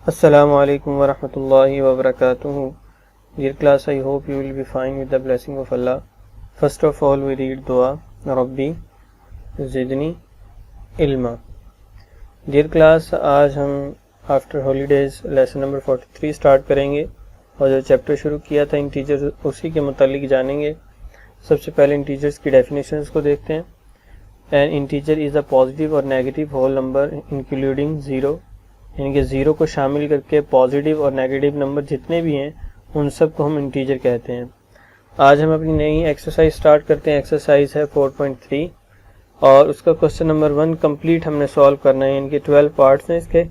Assalamu alaikum wa rahmatullahi wa barakatuh. Dear class, I hope you will be fine with the blessing of Allah. First of all, we read dua, Rabbi Zidni Ilma. Dear class, आज हम after holidays lesson number 43 start करेंगे और जो chapter शुरू किया था integers उसी के मुतालिक जानेंगे। सबसे पहले इंटीजर्स की डेफिनेशंस को देखते हैं। An integer is a positive और negative whole number including zero, यानी कि ज़ीरो को शामिल करके पॉजिटिव और नेगेटिव नंबर जितने भी हैं उन सब को हम इंटीजर कहते हैं। आज हम अपनी नई एक्सरसाइज स्टार्ट करते हैं। एक्सरसाइज है 4.3 और उसका क्वेश्चन नंबर 1 कंप्लीट हमने सॉल्व करना है। इनके 12 पार्ट्स हैं इसके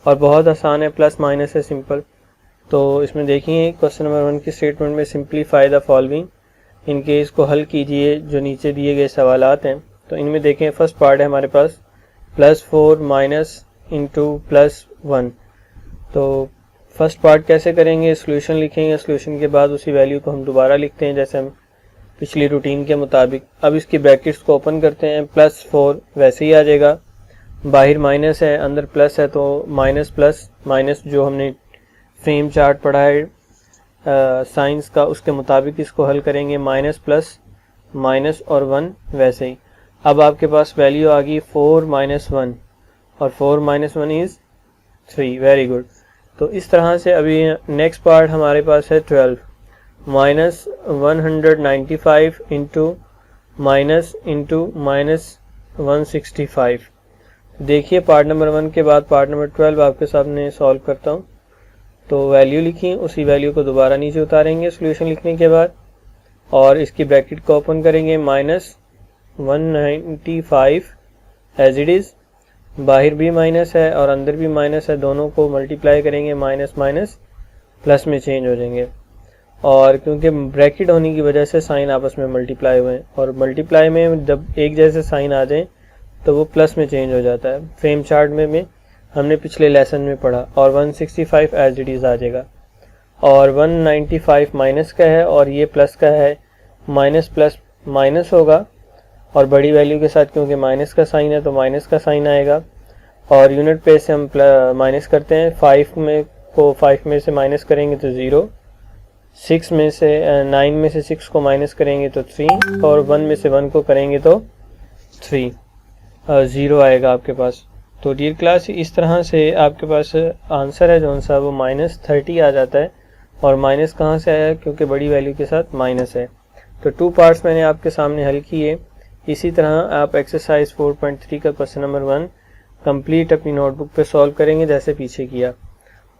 और बहुत आसान है, प्लस माइनस है, सिंपल। तो इसमें देखिए क्वेश्चन नंबर 1 की स्टेटमेंट में सिंप्लीफाई द फॉलोइंग, इनके इसको हल कीजिए जो नीचे दिए गए सवालात हैं। तो इनमें देखें फर्स्ट पार्ट है हमारे पास +4 माइनस इंटू +1। तो फर्स्ट पार्ट कैसे करेंगे, सोल्यूशन लिखेंगे, सोल्यूशन के बाद उसी वैल्यू को हम दोबारा लिखते हैं जैसे हम पिछली रूटीन के मुताबिक। अब इसकी ब्रैकेट्स को ओपन करते हैं, +4 वैसे ही आ जाएगा, बाहर माइनस है अंदर प्लस है तो माइनस प्लस माइनस जो हमने फ्रेम चार्ट पढ़ा है साइंस का उसके मुताबिक इसको हल करेंगे। माइनस प्लस माइनस और 1 वैसे ही। अब आपके पास वैल्यू आ गई 4 - 1 और 4 - 1 इज़ 3। Very good. तो इस तरह से अभी नेक्स्ट पार्ट हमारे पास है 12 -195 इंटू -165। देखिए पार्ट नंबर 1 के बाद पार्ट नंबर 12 आपके सामने सॉल्व करता हूँ। तो वैल्यू लिखिए, उसी वैल्यू को दोबारा नीचे उतारेंगे सोल्यूशन लिखने के बाद और इसकी ब्रैकेट को ओपन करेंगे। -195 एज इट इज़, बाहर भी माइनस है और अंदर भी माइनस है, दोनों को मल्टीप्लाई करेंगे, माइनस माइनस प्लस में चेंज हो जाएंगे। और क्योंकि ब्रैकेट होने की वजह से साइन आपस में मल्टीप्लाई हुए हैं और मल्टीप्लाई में जब एक जैसे साइन आ जाए तो वो प्लस में चेंज हो जाता है। फ्रेम चार्ट में हमने पिछले लेसन में पढ़ा। और 165 एज इट इज़ आ जाएगा और 195 माइनस का है और ये प्लस का है, माइनस प्लस माइनस होगा और बड़ी वैल्यू के साथ क्योंकि माइनस का साइन है तो माइनस का साइन आएगा। और यूनिट पे से हम माइनस करते हैं, 5 में से माइनस करेंगे तो 0, 6 में से 9 में से 6 को माइनस करेंगे तो 3 और 1 में से 1 को करेंगे तो 3, 0 आएगा आपके पास। तो डियर क्लास इस तरह से आपके पास आंसर है जो सा वो -30 आ जाता है। और माइनस कहाँ से आया, क्योंकि बड़ी वैल्यू के साथ माइनस है। तो 2 पार्ट्स मैंने आपके सामने हल किए। इसी तरह आप एक्सरसाइज 4.3 का क्वेश्चन नंबर 1 कंप्लीट अपनी नोटबुक पे सॉल्व करेंगे जैसे पीछे किया।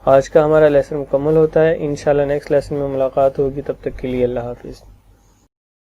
आज का हमारा लेसन मुकम्मल होता है। इंशाल्लाह नेक्स्ट लेसन में मुलाकात होगी, तब तक के लिए अल्लाह हाफिज़।